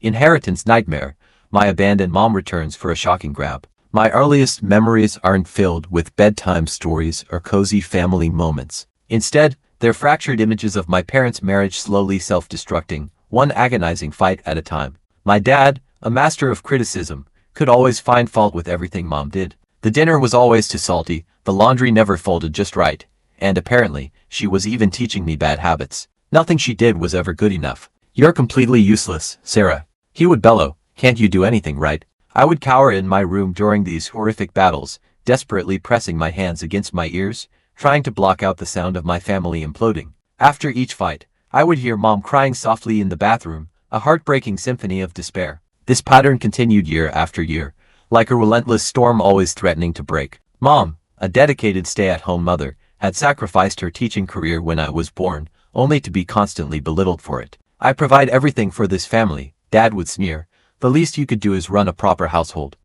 Inheritance nightmare. My abandoned mom returns for a shocking grab. My earliest memories aren't filled with bedtime stories or cozy family moments. Instead, they're fractured images of my parents' marriage slowly self-destructing, one agonizing fight at a time. My dad, a master of criticism, could always find fault with everything mom did. The dinner was always too salty, the laundry never folded just right, and apparently, she was even teaching me bad habits. Nothing she did was ever good enough. "You're completely useless, Sarah," he would bellow. "Can't you do anything right?" I would cower in my room during these horrific battles, desperately pressing my hands against my ears, trying to block out the sound of my family imploding. After each fight, I would hear mom crying softly in the bathroom, a heartbreaking symphony of despair. This pattern continued year after year, like a relentless storm always threatening to break. Mom, a dedicated stay-at-home mother, had sacrificed her teaching career when I was born, only to be constantly belittled for it. "I provide everything for this family," Dad would sneer. "The least you could do is run a proper household."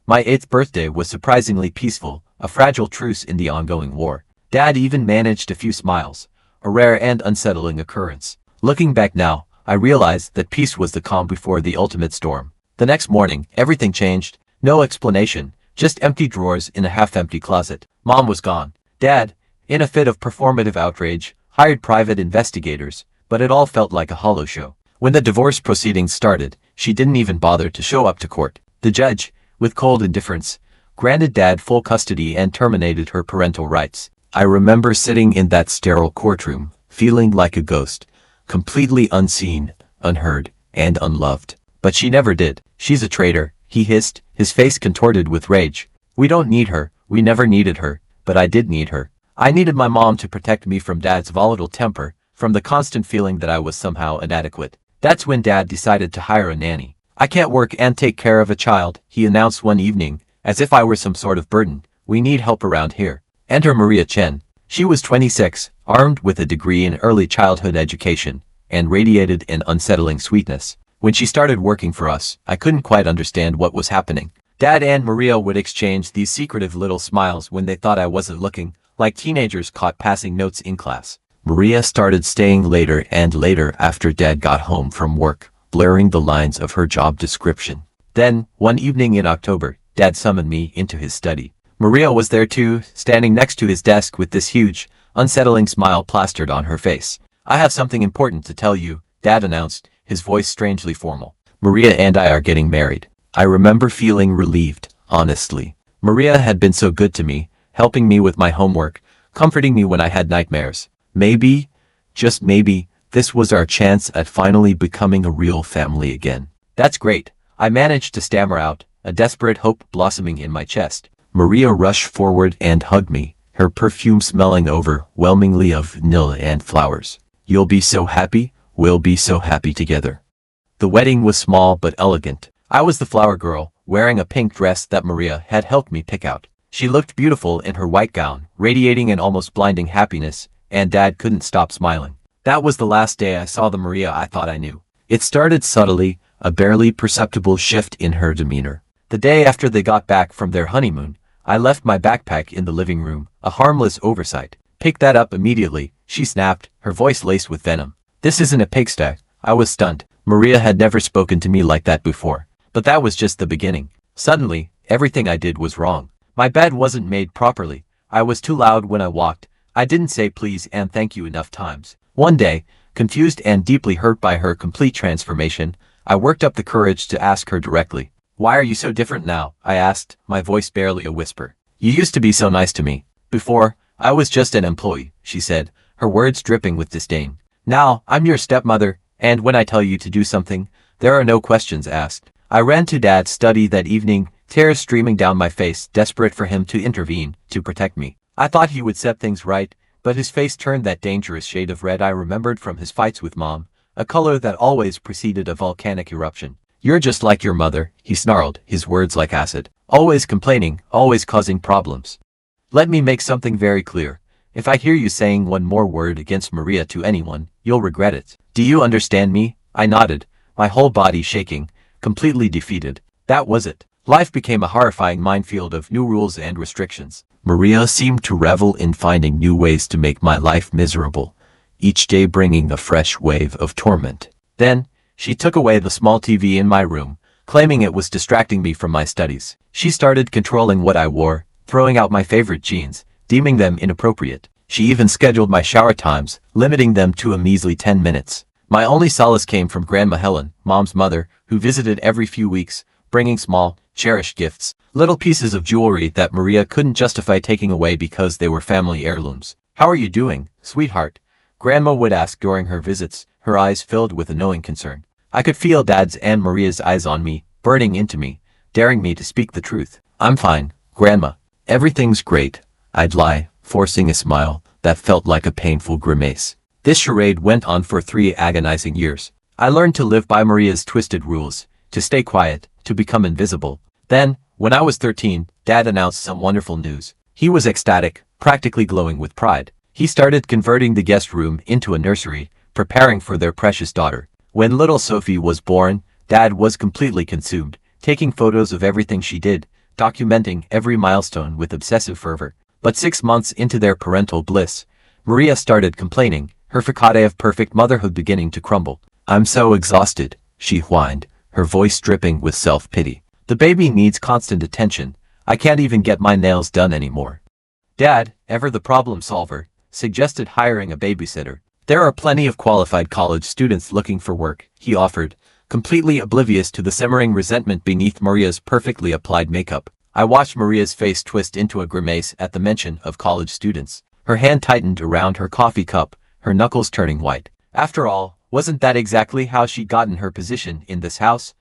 My 8th birthday was surprisingly peaceful, a fragile truce in the ongoing war. Dad even managed a few smiles, a rare and unsettling occurrence. Looking back now, I realized that peace was the calm before the ultimate storm. The next morning, everything changed. No explanation, just empty drawers in a half-empty closet. Mom was gone. Dad, in a fit of performative outrage, hired private investigators, but it all felt like a hollow show. When the divorce proceedings started, she didn't even bother to show up to court. The judge, with cold indifference, granted Dad full custody and terminated her parental rights. I remember sitting in that sterile courtroom, feeling like a ghost, completely unseen, unheard, and unloved. But she never did. "She's a traitor," he hissed, his face contorted with rage. "We don't need her, we never needed her, but I did need her. I needed my mom to protect me from Dad's volatile temper, from the constant feeling that I was somehow inadequate. That's when Dad decided to hire a nanny. "I can't work and take care of a child," he announced one evening, as if I were some sort of burden. "We need help around here." Enter Maria Chen. She was 26, armed with a degree in early childhood education, and radiated an unsettling sweetness. When she started working for us, I couldn't quite understand what was happening. Dad and Maria would exchange these secretive little smiles when they thought I wasn't looking, like teenagers caught passing notes in class. Maria started staying later and later after Dad got home from work, blurring the lines of her job description. Then, one evening in October, Dad summoned me into his study. Maria was there too, standing next to his desk with this huge, unsettling smile plastered on her face. "I have something important to tell you," Dad announced, his voice strangely formal. "Maria and I are getting married." I remember feeling relieved, honestly. Maria had been so good to me, helping me with my homework, comforting me when I had nightmares. Maybe, just maybe, this was our chance at finally becoming a real family again. "That's great," I managed to stammer out, a desperate hope blossoming in my chest. Maria rushed forward and hugged me, her perfume smelling overwhelmingly of vanilla and flowers. "You'll be so happy, we'll be so happy together." The wedding was small but elegant. I was the flower girl, wearing a pink dress that Maria had helped me pick out. She looked beautiful in her white gown, radiating an almost blinding happiness, and Dad couldn't stop smiling. That was the last day I saw the Maria I thought I knew. It started subtly, a barely perceptible shift in her demeanor. The day after they got back from their honeymoon, I left my backpack in the living room, a harmless oversight. "Pick that up immediately," she snapped, her voice laced with venom. "This isn't a pigsty." I was stunned. Maria had never spoken to me like that before. But that was just the beginning. Suddenly, everything I did was wrong. My bed wasn't made properly. I was too loud when I walked. I didn't say please and thank you enough times. One day, confused and deeply hurt by her complete transformation, I worked up the courage to ask her directly. "Why are you so different now?" I asked, my voice barely a whisper. "You used to be so nice to me. Before, I was just an employee," she said, her words dripping with disdain. "Now, I'm your stepmother, and when I tell you to do something, there are no questions asked." I ran to Dad's study that evening, tears streaming down my face, desperate for him to intervene, to protect me. I thought he would set things right, but his face turned that dangerous shade of red I remembered from his fights with Mom, a color that always preceded a volcanic eruption. "You're just like your mother," he snarled, his words like acid. "Always complaining, always causing problems. Let me make something very clear. If I hear you saying one more word against Maria to anyone, you'll regret it. Do you understand me?" I nodded, my whole body shaking, completely defeated. That was it. Life became a horrifying minefield of new rules and restrictions. Maria seemed to revel in finding new ways to make my life miserable, each day bringing a fresh wave of torment. Then, She took away the small TV in my room, claiming it was distracting me from my studies. She started controlling what I wore, throwing out my favorite jeans, deeming them inappropriate. She even scheduled my shower times, limiting them to a measly 10 minutes. My only solace came from Grandma Helen, Mom's mother, who visited every few weeks, bringing small, cherished gifts, little pieces of jewelry that Maria couldn't justify taking away because they were family heirlooms. "How are you doing, sweetheart?" Grandma would ask during her visits, her eyes filled with a knowing concern. I could feel Dad's and Maria's eyes on me, burning into me, daring me to speak the truth. "I'm fine, Grandma. Everything's great," I'd lie, forcing a smile that felt like a painful grimace. This charade went on for 3 agonizing years. I learned to live by Maria's twisted rules, to stay quiet, to become invisible. Then, when I was 13, Dad announced some wonderful news. He was ecstatic, practically glowing with pride. He started converting the guest room into a nursery, preparing for their precious daughter. When little Sophie was born, Dad was completely consumed, taking photos of everything she did, documenting every milestone with obsessive fervor. But 6 months into their parental bliss, Maria started complaining, her facade of perfect motherhood beginning to crumble. "I'm so exhausted," she whined, her voice dripping with self-pity. "The baby needs constant attention. I can't even get my nails done anymore." Dad, ever the problem solver, suggested hiring a babysitter. "There are plenty of qualified college students looking for work," he offered, completely oblivious to the simmering resentment beneath Maria's perfectly applied makeup. I watched Maria's face twist into a grimace at the mention of college students. Her hand tightened around her coffee cup, her knuckles turning white. After all, wasn't that exactly how she'd gotten her position in this house?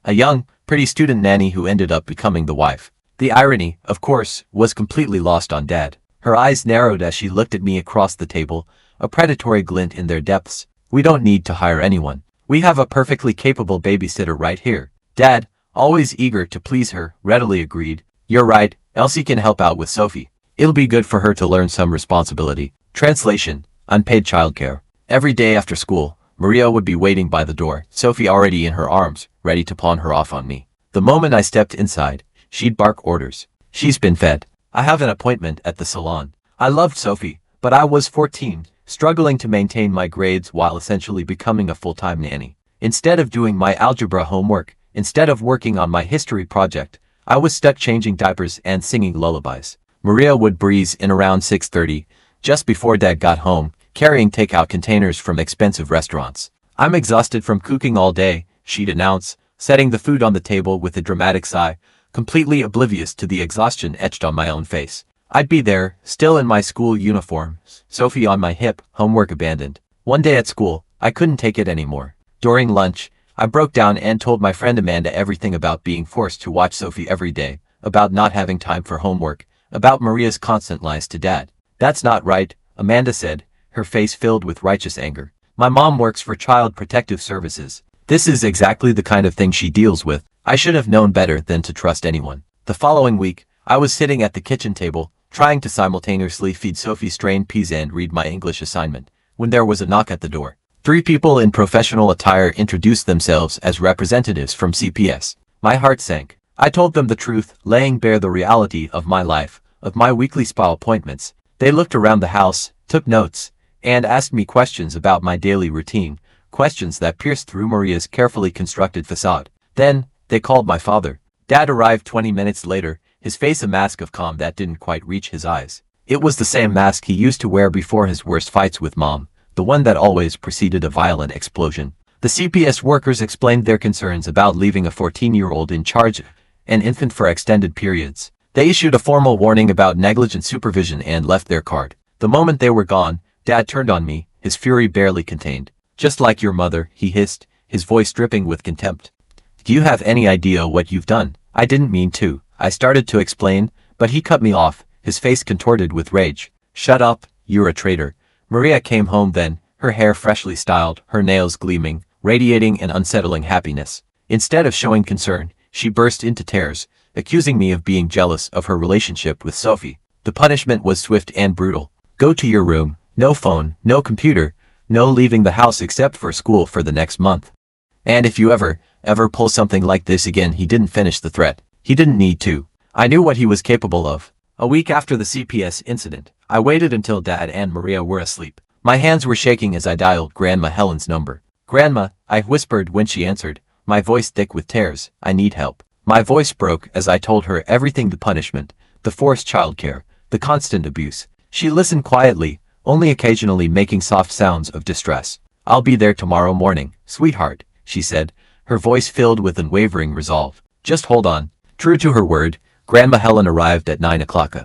A young, pretty student nanny who ended up becoming the wife. The irony, of course, was completely lost on Dad. Her eyes narrowed as she looked at me across the table, a predatory glint in their depths. "We don't need to hire anyone. We have a perfectly capable babysitter right here." Dad, always eager to please her, readily agreed. "You're right, Elsie can help out with Sophie. It'll be good for her to learn some responsibility." Translation: unpaid childcare. Every day after school, Maria would be waiting by the door, Sophie already in her arms, ready to pawn her off on me. The moment I stepped inside, she'd bark orders. "She's been fed. I have an appointment at the salon." I loved Sophie, but I was 14, struggling to maintain my grades while essentially becoming a full-time nanny. Instead of doing my algebra homework, instead of working on my history project, I was stuck changing diapers and singing lullabies. Maria would breeze in around 6:30, just before Dad got home, carrying takeout containers from expensive restaurants. "I'm exhausted from cooking all day," she'd announce, setting the food on the table with a dramatic sigh, completely oblivious to the exhaustion etched on my own face. I'd be there, still in my school uniform, Sophie on my hip, homework abandoned. One day at school, I couldn't take it anymore. During lunch, I broke down and told my friend Amanda everything about being forced to watch Sophie every day, about not having time for homework, about Maria's constant lies to Dad. "That's not right," Amanda said, her face filled with righteous anger. "My mom works for Child Protective Services. This is exactly the kind of thing she deals with. I should have known better than to trust anyone." The following week, I was sitting at the kitchen table, trying to simultaneously feed Sophie strained peas and read my English assignment, when there was a knock at the door. 3 people in professional attire introduced themselves as representatives from CPS. My heart sank. I told them the truth, laying bare the reality of my life, of my weekly spa appointments. They looked around the house, took notes, and asked me questions about my daily routine, questions that pierced through Maria's carefully constructed facade. Then, they called my father. Dad arrived 20 minutes later, his face a mask of calm that didn't quite reach his eyes. It was the same mask he used to wear before his worst fights with Mom, the one that always preceded a violent explosion. The CPS workers explained their concerns about leaving a 14-year-old in charge of an infant for extended periods. They issued a formal warning about negligent supervision and left their card. The moment they were gone, Dad turned on me, his fury barely contained. "Just like your mother," he hissed, his voice dripping with contempt. "Do you have any idea what you've done?" I didn't mean to. I started to explain, but he cut me off, his face contorted with rage. "Shut up, you're a traitor." Maria came home then, her hair freshly styled, her nails gleaming, radiating an unsettling happiness. Instead of showing concern, she burst into tears, accusing me of being jealous of her relationship with Sophie. The punishment was swift and brutal. "Go to your room, no phone, no computer, no leaving the house except for school for the next month. And if you ever pull something like this again." He didn't finish the threat. He didn't need to. I knew what he was capable of. A week after the CPS incident, I waited until Dad and Maria were asleep. My hands were shaking as I dialed Grandma Helen's number. Grandma, I whispered when she answered, my voice thick with tears. I need help. My voice broke as I told her everything: the punishment, the forced childcare, the constant abuse. She listened quietly, only occasionally making soft sounds of distress. I'll be there tomorrow morning, sweetheart, she said, her voice filled with unwavering resolve. Just hold on. True to her word, Grandma Helen arrived at 9 o'clock.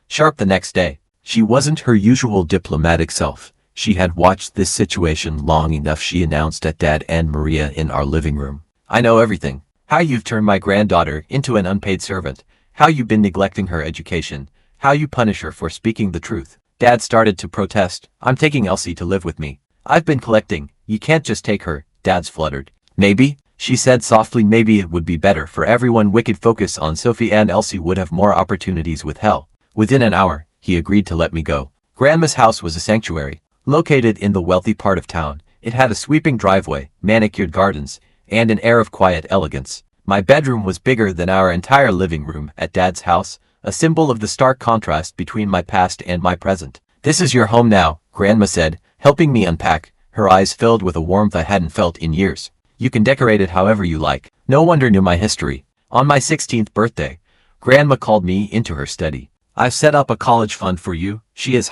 Sharp the next day. She wasn't her usual diplomatic self. She had watched this situation long enough. She announced at Dad and Maria in our living room. I know everything. How you've turned my granddaughter into an unpaid servant. How you've been neglecting her education. How you punish her for speaking the truth. Dad started to protest. I'm taking Elsie to live with me. I've been collecting. You can't just take her, Dad fluttered. Maybe, she said softly, maybe it would be better for everyone. Wicked focus on Sophie and Elsie would have more opportunities with Hell. Within an hour, he agreed to let me go. Grandma's house was a sanctuary. Located in the wealthy part of town, it had a sweeping driveway, manicured gardens, and an air of quiet elegance. My bedroom was bigger than our entire living room at Dad's house, a symbol of the stark contrast between my past and my present. This is your home now, Grandma said, helping me unpack, her eyes filled with a warmth I hadn't felt in years. You can decorate it however you like. No wonder knew my history. On my 16th birthday, Grandma called me into her study. I've set up a college fund for you. She is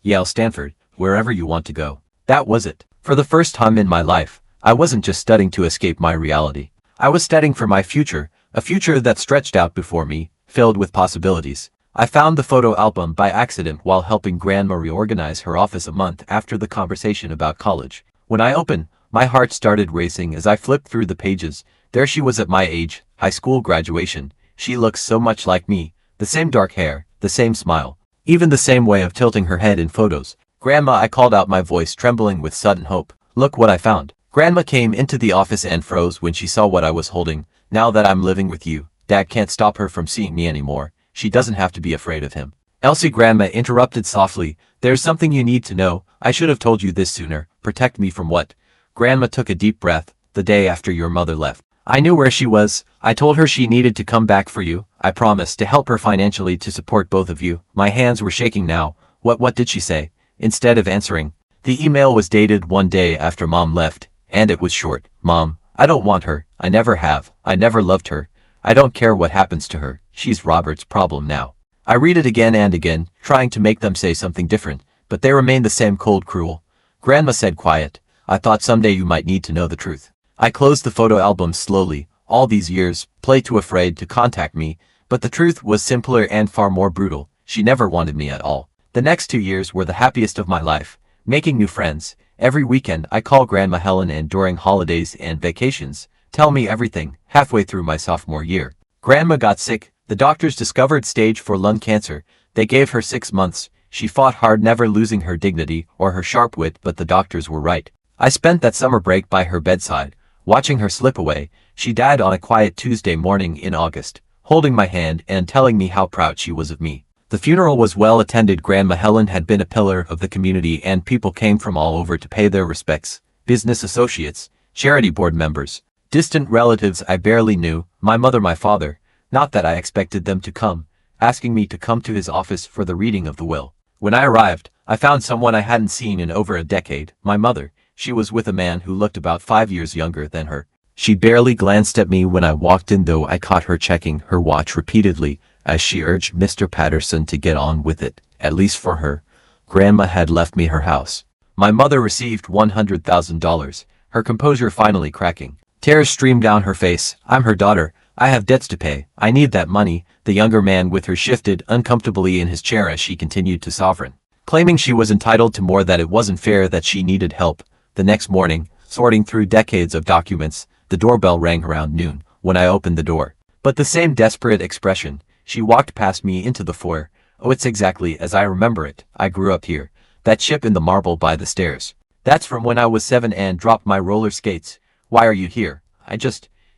Yale, Stanford, wherever you want to go. That was it. For the first time in my life, I wasn't just studying to escape my reality. I was studying for my future, a future that stretched out before me, filled with possibilities. I found the photo album by accident while helping Grandma reorganize her office a month after the conversation about college. When I opened, my heart started racing as I flipped through the pages. There she was at my age, high school graduation. She looks so much like me. The same dark hair, the same smile, even the same way of tilting her head in photos. Grandma, I called out, my voice trembling with sudden hope. Look what I found. Grandma came into the office and froze when she saw what I was holding. Now that I'm living with you, Dad can't stop her from seeing me anymore. She doesn't have to be afraid of him. Elsie, Grandma interrupted softly. There's something you need to know. I should have told you this sooner. Protect me from what? Grandma took a deep breath. The day after your mother left, I knew where she was. I told her she needed to come back for you. I promised to help her financially to support both of you. My hands were shaking now. What did she say? Instead of answering, the email was dated one day after Mom left, and it was short. Mom, I don't want her. I never have. I never loved her. I don't care what happens to her. She's Robert's problem now. I read it again and again, trying to make them say something different, but they remained the same, cold, cruel. Grandma said quiet. I thought someday you might need to know the truth. I closed the photo album slowly. All these years, play too afraid to contact me, but the truth was simpler and far more brutal. She never wanted me at all. The next 2 years were the happiest of my life, making new friends. Every weekend I call Grandma Helen, and during holidays and vacations, tell me everything. Halfway through my sophomore year, Grandma got sick. The doctors discovered stage 4 lung cancer. They gave her 6 months. She fought hard, never losing her dignity or her sharp wit, but the doctors were right. I spent that summer break by her bedside, watching her slip away. She died on a quiet Tuesday morning in August, holding my hand and telling me how proud she was of me. The funeral was well attended. Grandma Helen had been a pillar of the community, and people came from all over to pay their respects. Business associates, charity board members, distant relatives I barely knew, my mother, my father. Not that I expected them to come, asking me to come to his office for the reading of the will. When I arrived, I found someone I hadn't seen in over a decade, my mother. She was with a man who looked about 5 years younger than her. She barely glanced at me when I walked in, though I caught her checking her watch repeatedly as she urged Mr. Patterson to get on with it, at least for her. Grandma had left me her house. My mother received $100,000, her composure finally cracking. Tears streamed down her face. I'm her daughter. I have debts to pay. I need that money. The younger man with her shifted uncomfortably in his chair as she continued to sovereign, claiming she was entitled to more, that it wasn't fair, that she needed help. The next morning, sorting through decades of documents, the doorbell rang around noon. When I opened the door, but the same desperate expression, she walked past me into the foyer. Oh, it's exactly as I remember it. I grew up here. That chip in the marble by the stairs. That's from when I was 7 and dropped my roller skates. Why are you here?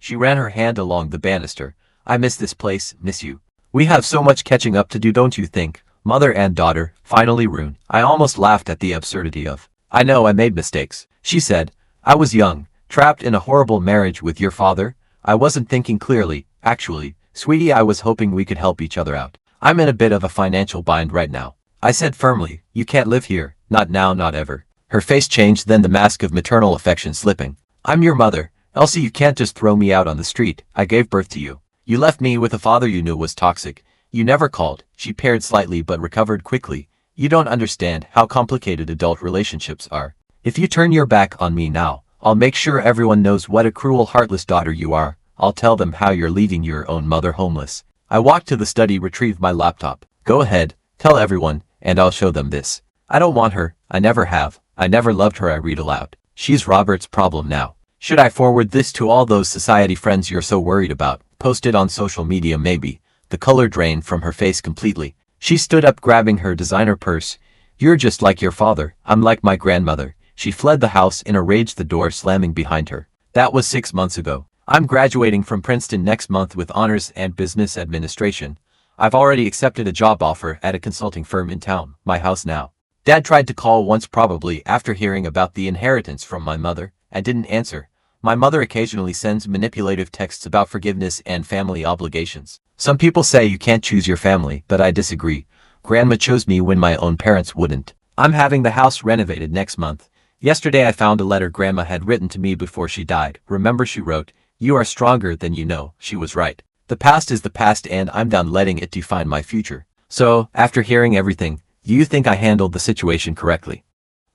She ran her hand along the banister. I miss this place, miss you. We have so much catching up to do, don't you think? Mother and daughter, finally ruined. I almost laughed at the absurdity of. I know I made mistakes, she said. I was young, trapped in a horrible marriage with your father. I wasn't thinking clearly, actually. Sweetie, I was hoping we could help each other out. I'm in a bit of a financial bind right now, I said firmly. You can't live here, not now, not ever. Her face changed, then the mask of maternal affection slipping. I'm your mother. Elsie, you can't just throw me out on the street. I gave birth to you. You left me with a father you knew was toxic. You never called. She paired slightly but recovered quickly. You don't understand how complicated adult relationships are. If you turn your back on me now, I'll make sure everyone knows what a cruel, heartless daughter you are. I'll tell them how you're leaving your own mother homeless. I walked to the study, retrieved my laptop. Go ahead, tell everyone, and I'll show them this. I don't want her. I never have. I never loved her, I read aloud. She's Robert's problem now. Should I forward this to all those society friends you're so worried about? Post it on social media maybe. The color drained from her face completely. She stood up, grabbing her designer purse. You're just like your father. I'm like my grandmother. She fled the house in a rage, the door slamming behind her. That was 6 months ago. I'm graduating from Princeton next month with honors and business administration. I've already accepted a job offer at a consulting firm in town. My house now. Dad tried to call once, probably after hearing about the inheritance from my mother. I didn't answer. My mother occasionally sends manipulative texts about forgiveness and family obligations. Some people say you can't choose your family, but I disagree. Grandma chose me when my own parents wouldn't. I'm having the house renovated next month. Yesterday I found a letter Grandma had written to me before she died. Remember, she wrote, "You are stronger than you know." She was right. The past is the past and I'm done letting it define my future. So, after hearing everything, do you think I handled the situation correctly?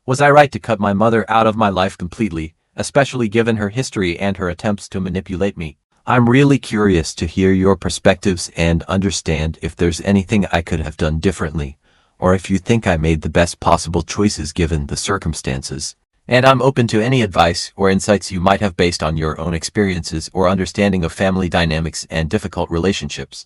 Was I right to cut my mother out of my life completely, especially given her history and her attempts to manipulate me? I'm really curious to hear your perspectives and understand if there's anything I could have done differently, or if you think I made the best possible choices given the circumstances. And I'm open to any advice or insights you might have based on your own experiences or understanding of family dynamics and difficult relationships.